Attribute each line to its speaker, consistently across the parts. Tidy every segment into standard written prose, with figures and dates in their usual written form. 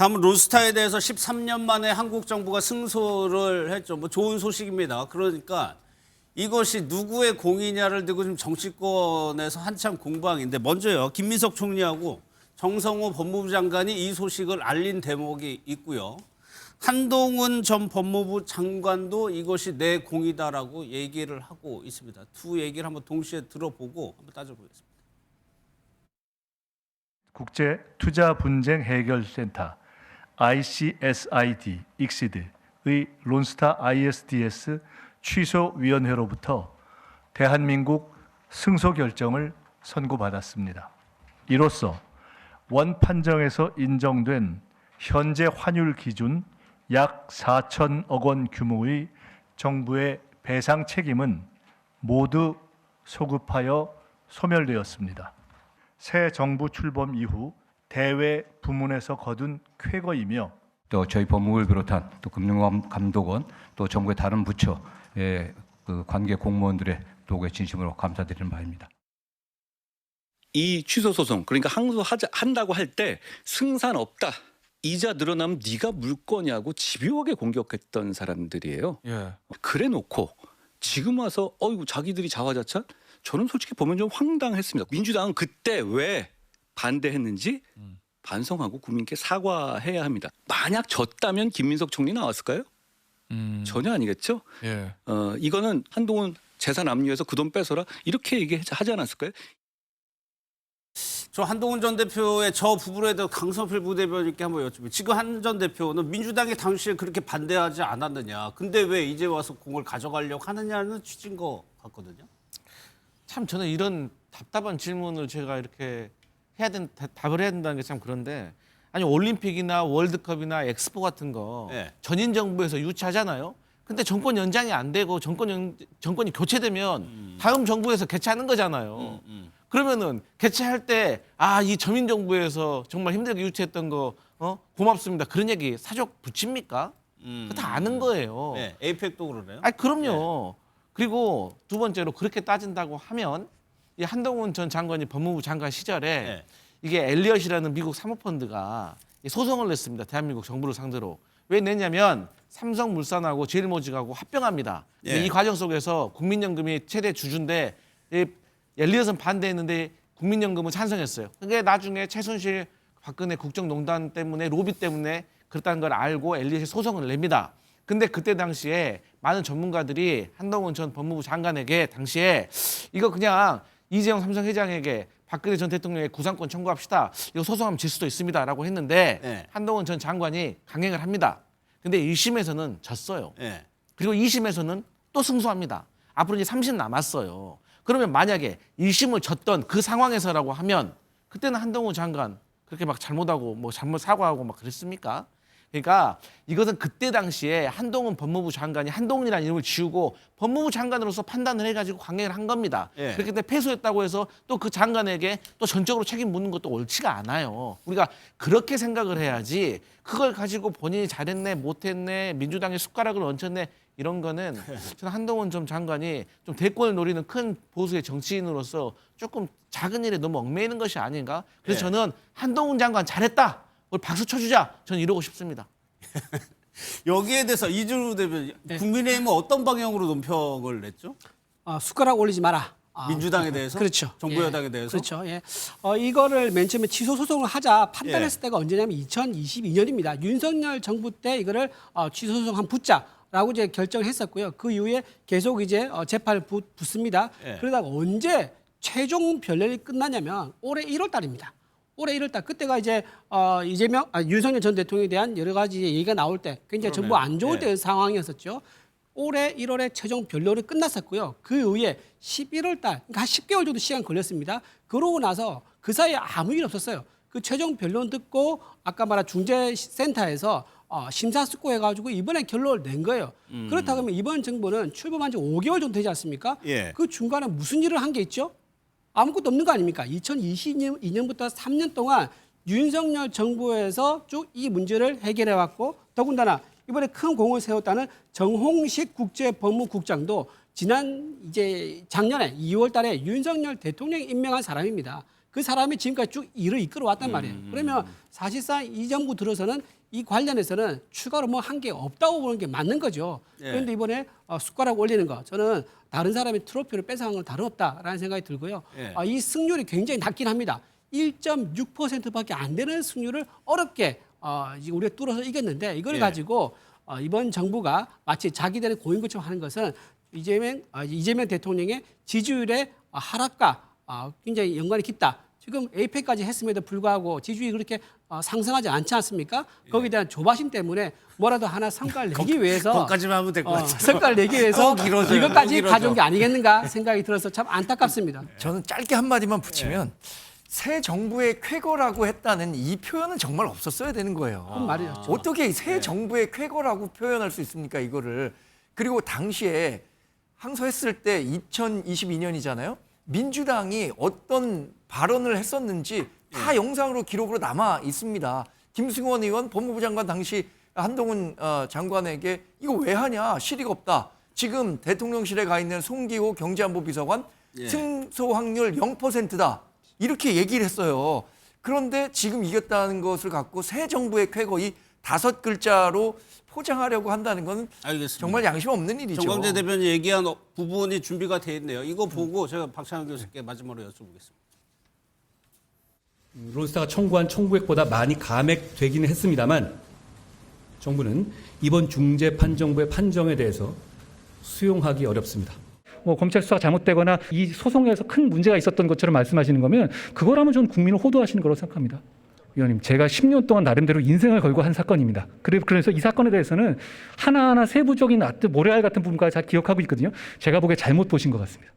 Speaker 1: 다음은 론스타에 대해서 13년 만에 한국 정부가 승소를 했죠. 뭐 좋은 소식입니다. 그러니까 이것이 누구의 공이냐를 두고 지금 정치권에서 한참 공방인데 먼저요. 김민석 총리하고 정성호 법무부 장관이 이 소식을 알린 대목이 있고요. 한동훈 전 법무부 장관도 이것이 내 공이다라고 얘기를 하고 있습니다. 두 얘기를 한번 동시에 들어보고 한번 따져보겠습니다.
Speaker 2: 국제투자분쟁해결센터 ICSID 익시드의 론스타 ISDS 취소위원회로부터 대한민국 승소 결정을 선고받았습니다. 이로써 원 판정에서 인정된 현재 환율 기준 약 4천억 원 규모의 정부의 배상 책임은 모두 소급하여 소멸되었습니다. 새 정부 출범 이후 대외 부문에서 거둔 쾌거이며
Speaker 3: 또 저희 법무부를 비롯한 또 금융감독원 또 정부의 다른 부처의 그 관계 공무원들의 도구에 진심으로 감사드리는 바입니다.
Speaker 4: 이 취소 소송 그러니까 항소한다고 할 때 승산 없다. 이자 늘어나면 네가 물 거냐고 집요하게 공격했던 사람들이에요.
Speaker 5: 예.
Speaker 4: 그래놓고 지금 와서 어이구 자기들이 자화자찬? 저는 솔직히 보면 좀 황당했습니다. 민주당은 그때 왜 반대했는지 반성하고 국민께 사과해야 합니다. 만약 졌다면 김민석 총리 나왔을까요? 전혀 아니겠죠.
Speaker 5: 예.
Speaker 4: 이거는 한동훈 재산 압류해서 그 돈 뺏어라 이렇게 얘기하지 않았을까요?
Speaker 1: 저 한동훈 전 대표의 저 부분에 대해서 강성필 부대변인께 한번 여쭤볼게요. 지금 한 전 대표는 민주당이 당시에 그렇게 반대하지 않았느냐. 근데 왜 이제 와서 공을 가져가려고 하느냐는 취지인 것 같거든요.
Speaker 5: 참 저는 이런 답답한 질문을 제가 이렇게 답을 해야 된다는 게 참 그런데 아니 올림픽이나 월드컵이나 엑스포 같은 거
Speaker 1: 네.
Speaker 5: 전인 정부에서 유치하잖아요. 근데 정권 연장이 안 되고 정권이 교체되면 다음 정부에서 개최하는 거잖아요. 그러면은 개최할 때 이 전인 정부에서 정말 힘들게 유치했던 거 고맙습니다. 그런 얘기 사족 붙입니까? 그거 다 아는 거예요.
Speaker 1: 네, 에이펙도 그러네요.
Speaker 5: 아니 그럼요. 그리고 두 번째로 그렇게 따진다고 하면 이 한동훈 전 장관이 법무부 장관 시절에
Speaker 1: 네.
Speaker 5: 이게 엘리엇이라는 미국 사모펀드가 소송을 냈습니다. 대한민국 정부를 상대로. 왜 냈냐면 삼성물산하고 제일모직하고 합병합니다. 근데
Speaker 1: 예.
Speaker 5: 이 과정 속에서 국민연금이 최대 주주인데 이 엘리엇은 반대했는데 국민연금은 찬성했어요. 그게 나중에 최순실 박근혜 국정농단 때문에 로비 때문에 그렇다는 걸 알고 엘리엇이 소송을 냅니다. 근데 그때 당시에 많은 전문가들이 한동훈 전 법무부 장관에게 당시에 이거 그냥 이재용 삼성 회장에게 박근혜 전 대통령의 구상권 청구합시다. 이거 소송하면 질 수도 있습니다라고 했는데
Speaker 1: 네.
Speaker 5: 한동훈 전 장관이 강행을 합니다. 근데 1심에서는 졌어요.
Speaker 1: 네.
Speaker 5: 그리고 2심에서는 또 승소합니다. 앞으로 이제 3심 남았어요. 그러면 만약에 1심을 졌던 그 상황에서라고 하면 그때는 한동훈 장관 그렇게 막 잘못하고 뭐 잘못 사과하고 막 그랬습니까? 그러니까 이것은 그때 당시에 한동훈 법무부 장관이 한동훈이라는 이름을 지우고 법무부 장관으로서 판단을 해가지고 강행을 한 겁니다.
Speaker 1: 예.
Speaker 5: 그렇기 때문에 패소했다고 해서 또 그 장관에게 또 전적으로 책임 묻는 것도 옳지가 않아요. 우리가 그렇게 생각을 해야지 그걸 가지고 본인이 잘했네 못했네 민주당의 숟가락을 얹혔네 이런 거는 저는 한동훈 전 장관이 좀 대권을 노리는 큰 보수의 정치인으로서 조금 작은 일에 너무 얽매이는 것이 아닌가. 그래서
Speaker 1: 예.
Speaker 5: 저는 한동훈 장관 잘했다. 우리 박수 쳐주자. 저는 이러고 싶습니다.
Speaker 1: 여기에 대해서 이준우 대변인, 국민의힘은 어떤 방향으로 논평을 냈죠?
Speaker 6: 숟가락 올리지 마라.
Speaker 1: 민주당에 대해서?
Speaker 6: 그렇죠.
Speaker 1: 정부
Speaker 6: 예.
Speaker 1: 여당에 대해서?
Speaker 6: 그렇죠. 예. 이거를 맨 처음에 취소 소송을 하자 판단했을
Speaker 1: 예.
Speaker 6: 때가 언제냐면 2022년입니다. 윤석열 정부 때 이거를 취소 소송 한 붙자라고 이제 결정을 했었고요. 그 이후에 계속 이제 재판을 붙습니다.
Speaker 1: 예.
Speaker 6: 그러다가 언제 최종 변론이 끝나냐면 올해 1월 달입니다. 올해 1월 달 그때가 이제 윤석열 전 대통령에 대한 여러 가지 얘기가 나올 때 굉장히 정부 안 좋을 때 상황이었었죠. 올해 1월에 최종 변론이 끝났었고요. 그 이후에 11월 달, 그러니까 한 10개월 정도 시간 걸렸습니다. 그러고 나서 그 사이에 아무 일 없었어요. 그 최종 변론 듣고 아까 말한 중재센터에서 심사숙고해가지고 이번에 결론을 낸 거예요. 그렇다고 하면 이번 정부는 출범한 지 5개월 정도 되지 않습니까?
Speaker 1: 예.
Speaker 6: 그 중간에 무슨 일을 한 게 있죠? 아무것도 없는 거 아닙니까? 2022년부터 3년 동안 윤석열 정부에서 쭉 이 문제를 해결해 왔고 더군다나 이번에 큰 공을 세웠다는 정홍식 국제법무국장도 작년에 2월 달에 윤석열 대통령이 임명한 사람입니다. 그 사람이 지금까지 쭉 일을 이끌어왔단 말이에요. 그러면 사실상 이 정부 들어서는 이 관련해서는 추가로 뭐 한 게 없다고 보는 게 맞는 거죠.
Speaker 1: 예.
Speaker 6: 그런데 이번에 숟가락 올리는 거 저는 다른 사람이 트로피를 뺏어간 건 다름없다라는 생각이 들고요.
Speaker 1: 예.
Speaker 6: 이 승률이 굉장히 낮긴 합니다. 1.6%밖에 안 되는 승률을 어렵게 지금 우리가 뚫어서 이겼는데 이걸
Speaker 1: 예.
Speaker 6: 가지고 이번 정부가 마치 자기들의 고인 것처럼 하는 것은 이재명 대통령의 지지율의 하락과 굉장히 연관이 깊다. 지금 에이펙까지 했음에도 불구하고 지지율이 그렇게 상승하지 않지 않습니까? 거기에 대한 조바심 때문에 뭐라도 하나 성과를 내기 위해서
Speaker 1: 거기까지만 하면 될 것 같아요.
Speaker 6: 성과를 내기 위해서
Speaker 1: 또 길어져요.
Speaker 6: 이것까지
Speaker 1: 또 길어져.
Speaker 6: 가져온 게 아니겠는가 생각이 들어서 참 안타깝습니다.
Speaker 7: 저는 짧게 한마디만 붙이면 새 정부의 쾌거라고 했다는 이 표현은 정말 없었어야 되는 거예요.
Speaker 6: 그런 말이었죠.
Speaker 7: 어떻게 새 정부의 쾌거라고 표현할 수 있습니까, 이거를. 그리고 당시에 항소했을 때 2022년이잖아요. 민주당이 어떤 발언을 했었는지 다 영상으로 기록으로 남아 있습니다. 김승원 의원 법무부 장관 당시 한동훈 장관에게 이거 왜 하냐, 실의가 없다. 지금 대통령실에 가 있는 송기호 경제안보비서관 승소 확률 0%다. 이렇게 얘기를 했어요. 그런데 지금 이겼다는 것을 갖고 새 정부의 쾌거 이 5글자로 포장하려고 한다는 건
Speaker 1: 알겠습니다.
Speaker 7: 정말 양심 없는 일이죠.
Speaker 1: 정광재 대변인 얘기한 부분이 준비가 돼 있네요. 이거 보고 제가 박찬호 교수께 마지막으로 여쭤보겠습니다.
Speaker 8: 론스타가 청구한 청구액보다 많이 감액되기는 했습니다만 정부는 이번 중재판정부의 판정에 대해서 수용하기 어렵습니다. 검찰 수사가 잘못되거나 이 소송에서 큰 문제가 있었던 것처럼 말씀하시는 거면 그거라면 저는 국민을 호도하시는 거라고 생각합니다. 위원님, 제가 10년 동안 나름대로 인생을 걸고 한 사건입니다. 그래서 이 사건에 대해서는 하나하나 세부적인 모래알 같은 부분까지 잘 기억하고 있거든요. 제가 보기에 잘못 보신 것 같습니다.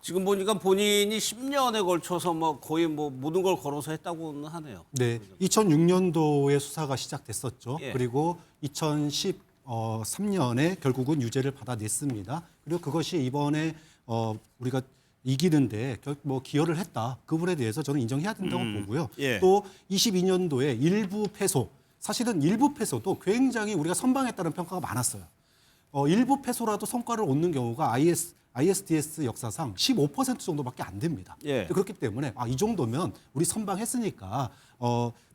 Speaker 1: 지금 보니까 본인이 10년에 걸쳐서 뭐 거의 뭐 모든 걸 걸어서 했다고는 하네요.
Speaker 9: 네, 2006년도에 수사가 시작됐었죠.
Speaker 1: 예.
Speaker 9: 그리고 2013년에 결국은 유죄를 받아냈습니다. 그리고 그것이 이번에 우리가 이기는데 뭐 기여를 했다. 그 부분에 대해서 저는 인정해야 된다고 보고요.
Speaker 1: 예.
Speaker 9: 또 22년도에 일부 패소, 사실은 일부 패소도 굉장히 우리가 선방했다는 평가가 많았어요. 일부 패소라도 성과를 얻는 경우가 ISDS 역사상 15% 정도밖에 안 됩니다.
Speaker 1: 예.
Speaker 9: 그렇기 때문에 이 정도면 우리 선방했으니까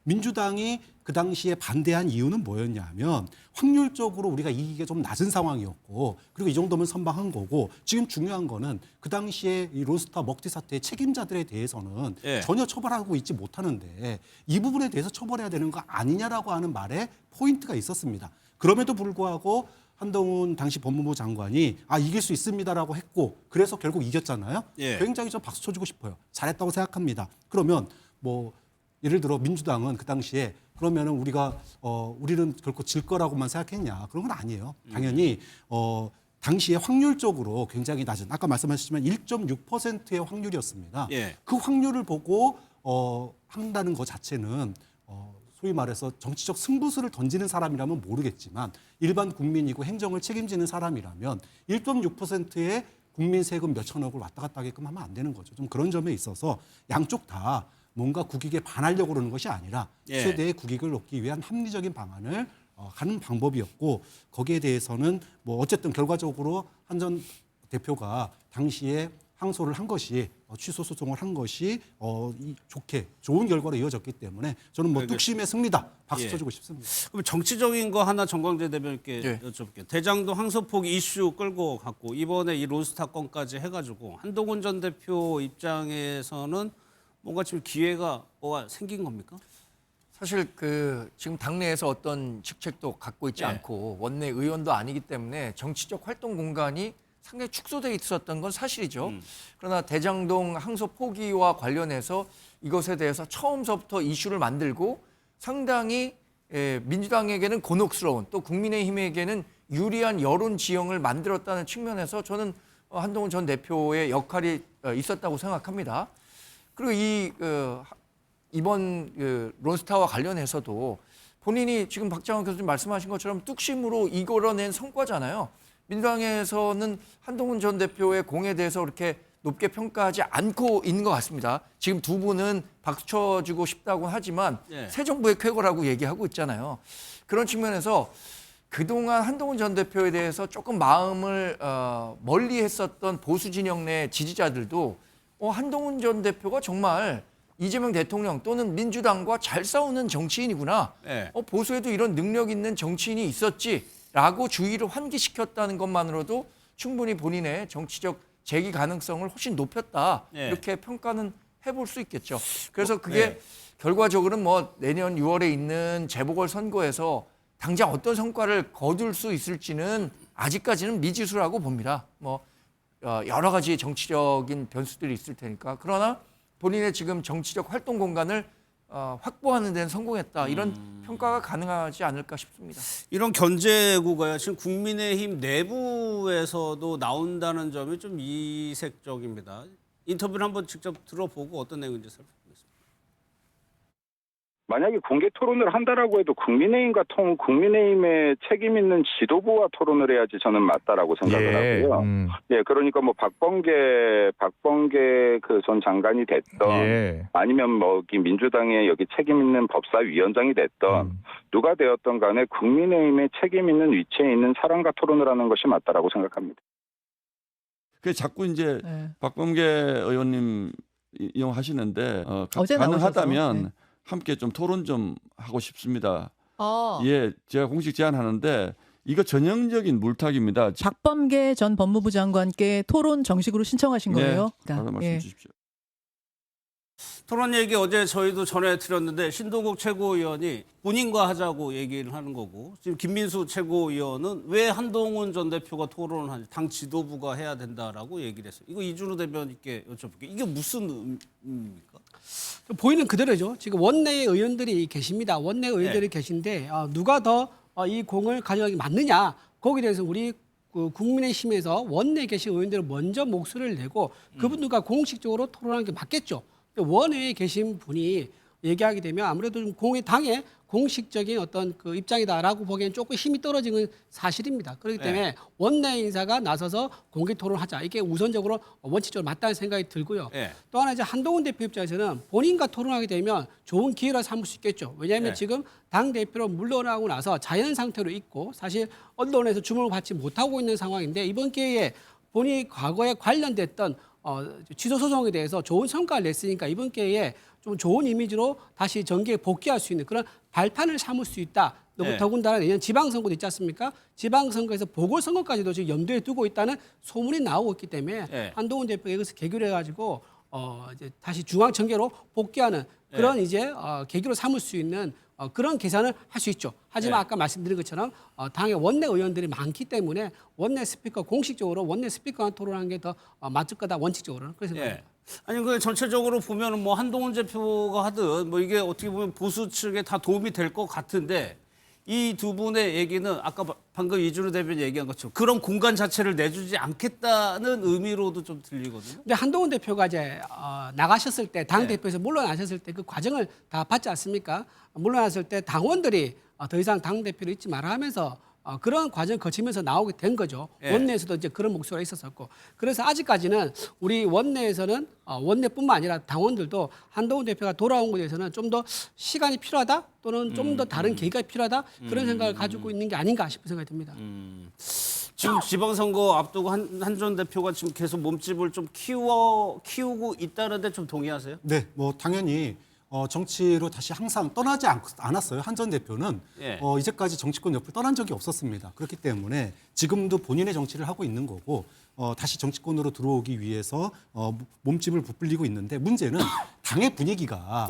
Speaker 9: 민주당이 그 당시에 반대한 이유는 뭐였냐면 확률적으로 우리가 이기기가 좀 낮은 상황이었고 그리고 이 정도면 선방한 거고 지금 중요한 거는 그 당시에 이 론스타 먹튀 사태의 책임자들에 대해서는
Speaker 1: 예.
Speaker 9: 전혀 처벌하고 있지 못하는데 이 부분에 대해서 처벌해야 되는 거 아니냐라고 하는 말에 포인트가 있었습니다. 그럼에도 불구하고 한동훈 당시 법무부 장관이 이길 수 있습니다라고 했고 그래서 결국 이겼잖아요.
Speaker 1: 예.
Speaker 9: 굉장히 좀 박수 쳐주고 싶어요. 잘했다고 생각합니다. 그러면 뭐 예를 들어 민주당은 그 당시에 그러면은 우리는 결코 질 거라고만 생각했냐? 그런 건 아니에요. 당연히 당시에 확률적으로 굉장히 낮은 아까 말씀하셨지만 1.6%의 확률이었습니다.
Speaker 1: 예.
Speaker 9: 그 확률을 보고 한다는 것 자체는 소위 말해서 정치적 승부수를 던지는 사람이라면 모르겠지만 일반 국민이고 행정을 책임지는 사람이라면 1.6%의 국민 세금 몇 천억을 왔다 갔다 하게끔 하면 안 되는 거죠. 좀 그런 점에 있어서 양쪽 다 뭔가 국익에 반하려고 그러는 것이 아니라
Speaker 1: 예.
Speaker 9: 최대의 국익을 얻기 위한 합리적인 방안을 가는 방법이었고 거기에 대해서는 뭐 어쨌든 결과적으로 한 전 대표가 당시에 항소를 한 것이 취소 소송을 한 것이 좋은 결과로 이어졌기 때문에 저는 뭐 뚝심의 승리다 박수
Speaker 1: 예.
Speaker 9: 쳐주고 싶습니다.
Speaker 1: 그럼 정치적인 거 하나 정광재 대변인께
Speaker 7: 예.
Speaker 1: 여쭤볼게요. 대장동 항소폭 이슈 끌고 갔고 이번에 이 론스타 건까지 해가지고 한동훈 전 대표 입장에서는 뭔가 지금 기회가 뭐가 생긴 겁니까?
Speaker 7: 사실 지금 당내에서 어떤 직책도 갖고 있지
Speaker 1: 예.
Speaker 7: 않고 원내 의원도 아니기 때문에 정치적 활동 공간이 상당히 축소돼 있었던 건 사실이죠. 그러나 대장동 항소 포기와 관련해서 이것에 대해서 처음서부터 이슈를 만들고 상당히 민주당에게는 곤혹스러운 또 국민의힘에게는 유리한 여론 지형을 만들었다는 측면에서 저는 한동훈 전 대표의 역할이 있었다고 생각합니다. 그리고 이번 론스타와 관련해서도 본인이 지금 박장원 교수님 말씀하신 것처럼 뚝심으로 이끌어낸 성과잖아요. 민주당에서는 한동훈 전 대표의 공에 대해서 그렇게 높게 평가하지 않고 있는 것 같습니다. 지금 두 분은 박수 쳐주고 싶다고 하지만
Speaker 1: 예.
Speaker 7: 새 정부의 쾌거라고 얘기하고 있잖아요. 그런 측면에서 그동안 한동훈 전 대표에 대해서 조금 마음을 멀리 했었던 보수 진영 내 지지자들도 한동훈 전 대표가 정말 이재명 대통령 또는 민주당과 잘 싸우는 정치인이구나.
Speaker 1: 예.
Speaker 7: 보수에도 이런 능력 있는 정치인이 있었지라고 주의를 환기시켰다는 것만으로도 충분히 본인의 정치적 재기 가능성을 훨씬 높였다.
Speaker 1: 예.
Speaker 7: 이렇게 평가는 해볼 수 있겠죠. 그래서 그게 결과적으로는 뭐 내년 6월에 있는 재보궐선거에서 당장 어떤 성과를 거둘 수 있을지는 아직까지는 미지수라고 봅니다. 뭐 여러 가지 정치적인 변수들이 있을 테니까. 그러나 본인의 지금 정치적 활동 공간을 확보하는 데는 성공했다. 이런 평가가 가능하지 않을까 싶습니다.
Speaker 1: 이런 견제구가요. 지금 국민의힘 내부에서도 나온다는 점이 좀 이색적입니다. 인터뷰를 한번 직접 들어보고 어떤 내용인지 살펴보겠습니다.
Speaker 10: 만약에 공개 토론을 한다라고 해도 국민의힘의 책임 있는 지도부와 토론을 해야지 저는 맞다라고 생각을 하고요. 예, 그러니까 뭐 박범계 그 전 장관이 됐던 아니면 뭐 민주당의 여기 책임 있는 법사위원장이 됐던 누가 되었던 간에 국민의힘의 책임 있는 위치에 있는 사람과 토론을 하는 것이 맞다라고 생각합니다.
Speaker 11: 그 자꾸 이제 박범계 의원님 이용하시는데
Speaker 12: 어제
Speaker 11: 가능하다면
Speaker 12: 나오셔서,
Speaker 11: 함께 좀 토론 좀 하고 싶습니다.
Speaker 12: 어.
Speaker 11: 예, 제가 공식 제안하는데 이거 전형적인 물타기입니다.
Speaker 12: 박범계 전 법무부 장관께 토론 정식으로 신청하신 거예요?
Speaker 11: 바로 말씀
Speaker 12: 예.
Speaker 11: 주십시오.
Speaker 1: 토론 얘기 어제 저희도 전해드렸는데 신동국 최고위원이 본인과 하자고 얘기를 하는 거고 지금 김민수 최고위원은 왜 한동훈 전 대표가 토론을 하는지 당 지도부가 해야 된다라고 얘기를 했어요. 이거 이준호 대변인께 여쭤볼게요. 이게 무슨 의미입니까?
Speaker 6: 보이는 그대로죠. 지금 원내에 의원들이 계십니다. 원내 의원들이 계신데 누가 더 이 공을 가져가기 맞느냐 거기에 대해서 우리 국민의힘에서 원내에 계신 의원들은 먼저 목소리를 내고 그분들과 공식적으로 토론하는 게 맞겠죠. 원외에 계신 분이 얘기하게 되면 아무래도 좀 당의 공식적인 어떤 그 입장이다라고 보기엔 조금 힘이 떨어지는 사실입니다. 그렇기 때문에 원내 인사가 나서서 공개 토론하자. 이게 우선적으로 원칙적으로 맞다는 생각이 들고요. 또 하나 이제 한동훈 대표 입장에서는 본인과 토론하게 되면 좋은 기회라 삼을 수 있겠죠. 왜냐하면 지금 당 대표로 물러나고 나서 자연 상태로 있고 사실 언론에서 주목을 받지 못하고 있는 상황인데 이번 기회에 본인이 과거에 관련됐던 취소 소송에 대해서 좋은 성과를 냈으니까 이번 기회에 좀 좋은 이미지로 다시 정계에 복귀할 수 있는 그런 발판을 삼을 수 있다. 더군다나 내년 지방선거도 있지 않습니까? 지방선거에서 보궐선거까지도 지금 염두에 두고 있다는 소문이 나오고 있기 때문에 한동훈 대표가 이것을 계기로 해가지고 이제 다시 중앙정계로 복귀하는 그런 이제 계기로 삼을 수 있는 그런 계산을 할 수 있죠. 하지만 아까 말씀드린 것처럼 당의 원내 의원들이 많기 때문에 원내 스피커 공식적으로 원내 스피커와 토론하는 게 더 맞을 거다 원칙적으로는 그래서
Speaker 1: 아니 그 전체적으로 보면은 뭐 한동훈 대표가 하든 뭐 이게 어떻게 보면 보수 측에 다 도움이 될 것 같은데 이 두 분의 얘기는 아까 방금 이준호 대변인 얘기한 것처럼 그런 공간 자체를 내주지 않겠다는 의미로도 좀 들리거든요.
Speaker 6: 근데 한동훈 대표가 이제 나가셨을 때 당 대표에서 물러나셨을 때 그 과정을 다 봤지 않습니까? 물러났을 때 당원들이 더 이상 당 대표를 잊지 마라 하면서 그런 과정을 거치면서 나오게 된 거죠. 원내에서도 이제 그런 목소리가 있었었고. 그래서 아직까지는 우리 원내에서는 원내뿐만 아니라 당원들도 한동훈 대표가 돌아온 것에 대해서는 좀 더 시간이 필요하다 또는 좀 더 다른 계기가 필요하다 그런 생각을 가지고 있는 게 아닌가 싶은 생각이 듭니다.
Speaker 1: 지금 지방선거 앞두고 한 전 대표가 지금 계속 몸집을 좀 키우고 있다는데 좀 동의하세요?
Speaker 9: 네, 뭐 당연히 정치로 다시 항상 떠나지 않았어요. 한 전 대표는 이제까지 정치권 옆을 떠난 적이 없었습니다. 그렇기 때문에 지금도 본인의 정치를 하고 있는 거고 다시 정치권으로 들어오기 위해서 몸집을 부풀리고 있는데 문제는 당의 분위기가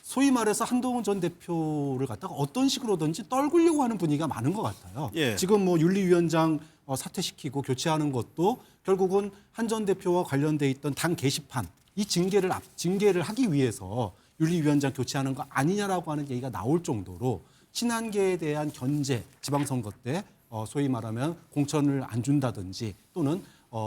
Speaker 9: 소위 말해서 한동훈 전 대표를 갖다가 어떤 식으로든지 떨구려고 하는 분위기가 많은 것 같아요. 지금 뭐 윤리위원장 사퇴시키고 교체하는 것도 결국은 한 전 대표와 관련돼 있던 당 게시판 이 징계를 하기 위해서 윤리위원장 교체하는 거 아니냐라고 하는 얘기가 나올 정도로 친한계에 대한 견제, 지방선거 때 소위 말하면 공천을 안 준다든지 또는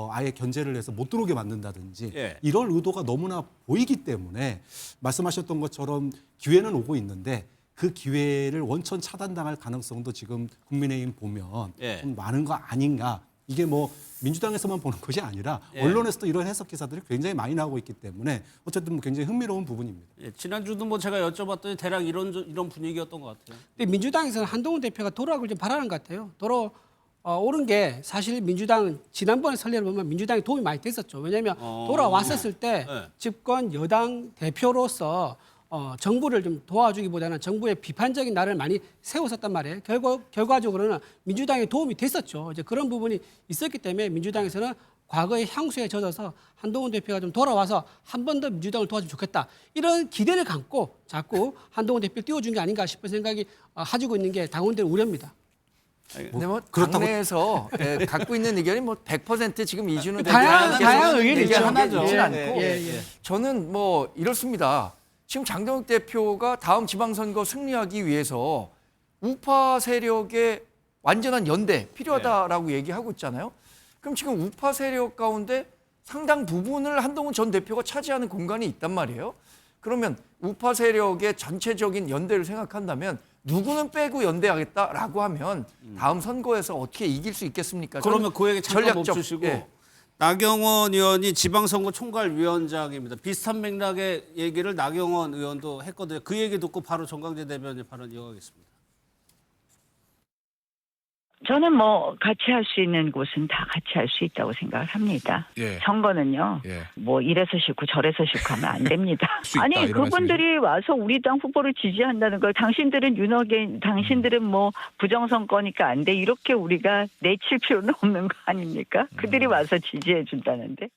Speaker 9: 아예 견제를 해서 못 들어오게 만든다든지 이럴 의도가 너무나 보이기 때문에 말씀하셨던 것처럼 기회는 오고 있는데 그 기회를 원천 차단당할 가능성도 지금 국민의힘 보면 좀 많은 거 아닌가. 이게 뭐 민주당에서만 보는 것이 아니라 언론에서도 이런 해석 기사들이 굉장히 많이 나오고 있기 때문에 어쨌든 뭐 굉장히 흥미로운 부분입니다.
Speaker 1: 지난주도 뭐 제가 여쭤봤더니 대략 이런 분위기였던 것 같아요.
Speaker 6: 근데 민주당에서는 한동훈 대표가 돌아오길 좀 바라는 것 같아요. 오른 게 사실 민주당 지난번에 선례를 보면 민주당이 도움이 많이 됐었죠. 왜냐하면 돌아왔었을 때
Speaker 1: 네.
Speaker 6: 집권 여당 대표로서 정부를 좀 도와주기보다는 정부의 비판적인 날을 많이 세웠었단 말이에요. 결과적으로는 민주당에 도움이 됐었죠. 이제 그런 부분이 있었기 때문에 민주당에서는 과거의 향수에 젖어서 한동훈 대표가 좀 돌아와서 한 번 더 민주당을 도와주면 좋겠다. 이런 기대를 갖고 자꾸 한동훈 대표를 띄워준 게 아닌가 싶은 생각이 가지고 있는 게 당원들의 우려입니다.
Speaker 7: 근데 뭐 당내에서 갖고 있는 의견이 뭐 100% 지금 이준우
Speaker 6: 다양한
Speaker 7: 대표께서
Speaker 6: 의견이 있죠.
Speaker 7: 얘기하나죠.
Speaker 6: 예,
Speaker 7: 않고
Speaker 6: 예.
Speaker 7: 저는 뭐 이렇습니다. 지금 장동혁 대표가 다음 지방선거 승리하기 위해서 우파 세력의 완전한 연대 필요하다라고 얘기하고 있잖아요. 그럼 지금 우파 세력 가운데 상당 부분을 한동훈 전 대표가 차지하는 공간이 있단 말이에요. 그러면 우파 세력의 전체적인 연대를 생각한다면 누구는 빼고 연대하겠다라고 하면 다음 선거에서 어떻게 이길 수 있겠습니까?
Speaker 1: 그러면 그 얘기 잠깐
Speaker 7: 전략적,
Speaker 1: 멈추시고
Speaker 7: 예.
Speaker 1: 나경원 의원이 지방선거 총괄위원장입니다. 비슷한 맥락의 얘기를 나경원 의원도 했거든요. 그 얘기 듣고 바로 정강재 대변인 발언 이어가겠습니다.
Speaker 13: 저는 뭐 같이 할 수 있는 곳은 다 같이 할 수 있다고 생각을 합니다.
Speaker 14: 예.
Speaker 13: 선거는요.
Speaker 14: 예.
Speaker 13: 뭐 이래서 싫고 저래서 싫고 하면 안 됩니다.
Speaker 14: 수 있다,
Speaker 13: 아니
Speaker 14: 이런
Speaker 13: 그분들이 와서 우리 당 후보를 지지한다는 걸 당신들은 윤핵관 당신들은 뭐 부정선거니까 안 돼. 이렇게 우리가 내칠 필요는 없는 거 아닙니까? 그들이 와서 지지해 준다는데.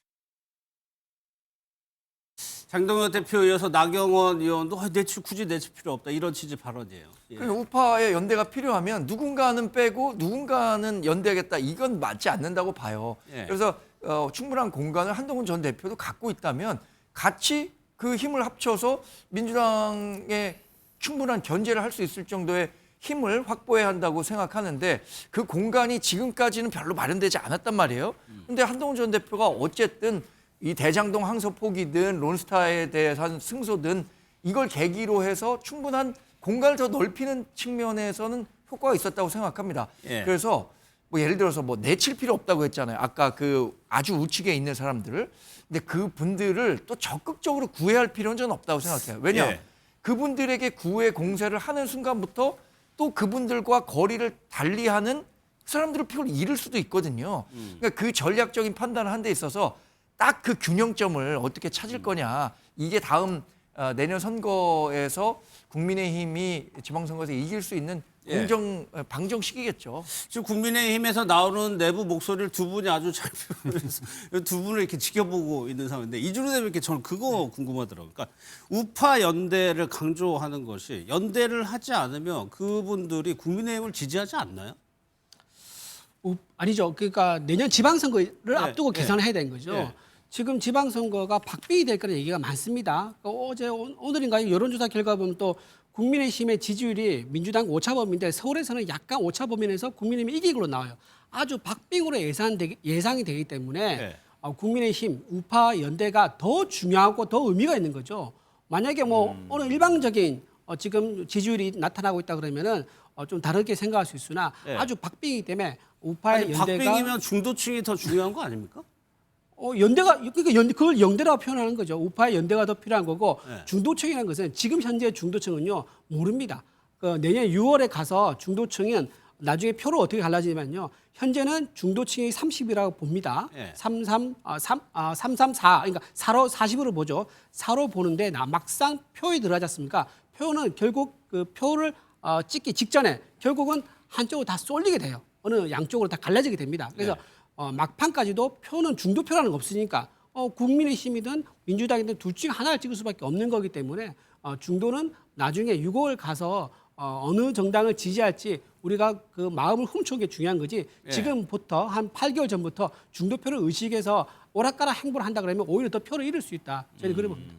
Speaker 1: 장동혁 대표에 이어서 나경원 의원도 굳이 내칠 필요 없다. 이런 취지 발언이에요. 예.
Speaker 7: 그러니까 우파의 연대가 필요하면 누군가는 빼고 누군가는 연대하겠다. 이건 맞지 않는다고 봐요.
Speaker 1: 예.
Speaker 7: 그래서 충분한 공간을 한동훈 전 대표도 갖고 있다면 같이 그 힘을 합쳐서 민주당에 충분한 견제를 할 수 있을 정도의 힘을 확보해야 한다고 생각하는데 그 공간이 지금까지는 별로 마련되지 않았단 말이에요. 그런데 한동훈 전 대표가 어쨌든 이 대장동 항소 포기든 론스타에 대한 승소든 이걸 계기로 해서 충분한 공간을 더 넓히는 측면에서는 효과가 있었다고 생각합니다.
Speaker 1: 예.
Speaker 7: 그래서 뭐 예를 들어서 뭐 내칠 필요 없다고 했잖아요. 아까 그 아주 우측에 있는 사람들을. 근데 그 분들을 또 적극적으로 구애할 필요는 저는 없다고 생각해요. 왜냐?
Speaker 1: 예.
Speaker 7: 그분들에게 구애 공세를 하는 순간부터 또 그분들과 거리를 달리하는 사람들을 표를 잃을 수도 있거든요. 그러니까 그 전략적인 판단을 한 데 있어서 딱 그 균형점을 어떻게 찾을 거냐. 이게 다음 내년 선거에서 국민의힘이 지방선거에서 이길 수 있는 방정식이겠죠.
Speaker 1: 지금 국민의힘에서 나오는 내부 목소리를 두 분이 아주 잘 표현해서 두 분을 이렇게 지켜보고 있는 상황인데 이준우 대표께 저는 그거 궁금하더라고요. 그러니까 우파 연대를 강조하는 것이 연대를 하지 않으면 그분들이 국민의힘을 지지하지 않나요?
Speaker 6: 아니죠. 그러니까 내년 지방선거를 앞두고 계산을 해야 되는 거죠.
Speaker 1: 네.
Speaker 6: 지금 지방선거가 박빙이 될 거라는 얘기가 많습니다. 그러니까 오늘인가요? 여론조사 결과 보면 또 국민의힘의 지지율이 민주당 오차범위인데 서울에서는 약간 오차범위에서 국민의힘이 이긴 걸로 나와요. 아주 박빙으로 예상이 되기 때문에 국민의힘 우파 연대가 더 중요하고 더 의미가 있는 거죠. 만약에 뭐 어느 일방적인 지금 지지율이 나타나고 있다 그러면은 좀 다르게 생각할 수 있으나 아주 박빙이기 때문에 우파의 연대가
Speaker 1: 박빙이면 중도층이 더 중요한 거 아닙니까?
Speaker 6: 연대가 그러니까 그걸 연대라고 표현하는 거죠. 우파의 연대가 더 필요한 거고 중도층이라는 것은 지금 현재 중도층은요 모릅니다. 내년 6월에 가서 중도층은 나중에 표를 어떻게 갈라지냐면요. 현재는 중도층이 30이라고 봅니다. 334 그러니까 40으로 보죠. 4로 보는데 막상 표에 들어가지 않습니까? 표는 결국 그 표를 찍기 직전에 결국은 한쪽으로 다 쏠리게 돼요. 어느 양쪽으로 다 갈라지게 됩니다. 그래서 막판까지도 표는 중도표라는 거 없으니까 국민의힘이든 민주당이든 둘 중 하나를 찍을 수밖에 없는 거기 때문에 중도는 나중에 6월 가서 어느 정당을 지지할지 우리가 그 마음을 훔쳐오는 게 중요한 거지 지금부터 한 8개월 전부터 중도표를 의식해서 오락가락 행보를 한다 그러면 오히려 더 표를 잃을 수 있다. 저는 그래 봅니다.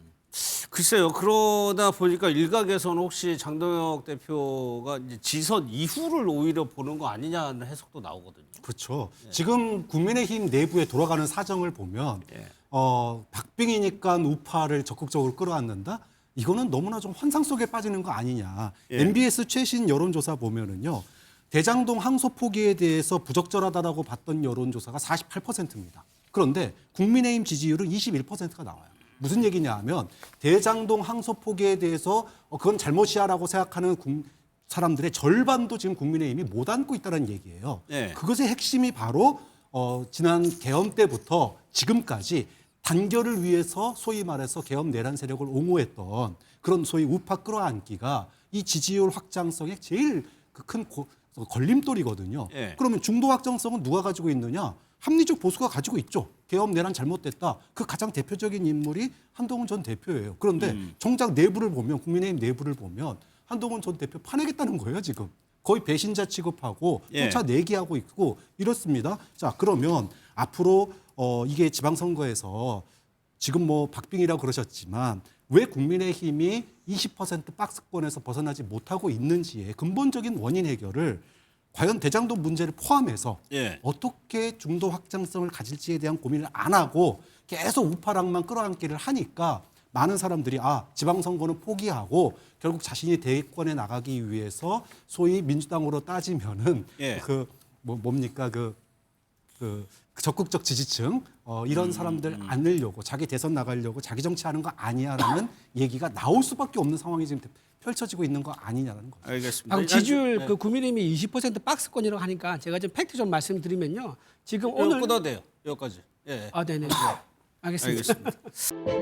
Speaker 1: 글쎄요. 그러다 보니까 일각에서는 혹시 장동혁 대표가 이제 지선 이후를 오히려 보는 거 아니냐는 해석도 나오거든요.
Speaker 9: 그렇죠. 지금 국민의힘 내부에 돌아가는 사정을 보면 박빙이니까 우파를 적극적으로 끌어안는다? 이거는 너무나 좀 환상 속에 빠지는 거 아니냐. MBS 최신 여론조사 보면은요. 대장동 항소 포기에 대해서 부적절하다라고 봤던 여론조사가 48%입니다. 그런데 국민의힘 지지율은 21%가 나와요. 무슨 얘기냐 하면 대장동 항소 포기에 대해서 그건 잘못이야라고 생각하는 사람들의 절반도 지금 국민의힘이 못 안고 있다는 얘기예요.
Speaker 1: 예.
Speaker 9: 그것의 핵심이 바로 지난 개헌 때부터 지금까지 단결을 위해서 소위 말해서 개헌 내란 세력을 옹호했던 그런 소위 우파 끌어안기가 이 지지율 확장성의 제일 큰 걸림돌이거든요.
Speaker 1: 예.
Speaker 9: 그러면 중도 확장성은 누가 가지고 있느냐? 합리적 보수가 가지고 있죠. 개헌 내란 잘못됐다. 그 가장 대표적인 인물이 한동훈 전 대표예요. 그런데 정작 내부를 보면 국민의힘 내부를 보면 한동훈 전 대표 파내겠다는 거예요, 지금. 거의 배신자 취급하고
Speaker 1: 예.
Speaker 9: 쫓아내기하고 있고 이렇습니다. 자, 그러면 앞으로 이게 지방선거에서 지금 뭐 박빙이라고 그러셨지만 왜 국민의힘이 20% 박스권에서 벗어나지 못하고 있는지의 근본적인 원인 해결을 과연 대장동 문제를 포함해서
Speaker 1: 예.
Speaker 9: 어떻게 중도 확장성을 가질지에 대한 고민을 안 하고 계속 우파랑만 끌어안기를 하니까 많은 사람들이 지방선거는 포기하고 결국 자신이 대권에 나가기 위해서 소위 민주당으로 따지면은
Speaker 1: 예.
Speaker 9: 뭡니까 그 적극적 지지층 이런 사람들 안 늘려고 자기 대선 나가려고 자기 정치하는 거 아니야라는 얘기가 나올 수밖에 없는 상황이 지금 펼쳐지고 있는 거 아니냐는 거죠.
Speaker 1: 알겠습니다.
Speaker 6: 방금 지지율
Speaker 1: 네.
Speaker 6: 그 국민의힘이 20% 박스권이라고 하니까 제가 좀 팩트 좀 말씀드리면요. 지금
Speaker 1: 이거
Speaker 6: 오늘
Speaker 1: 끊어도 돼요. 여기까지. 예.
Speaker 6: 네네. 알겠습니다.
Speaker 1: 알겠습니다.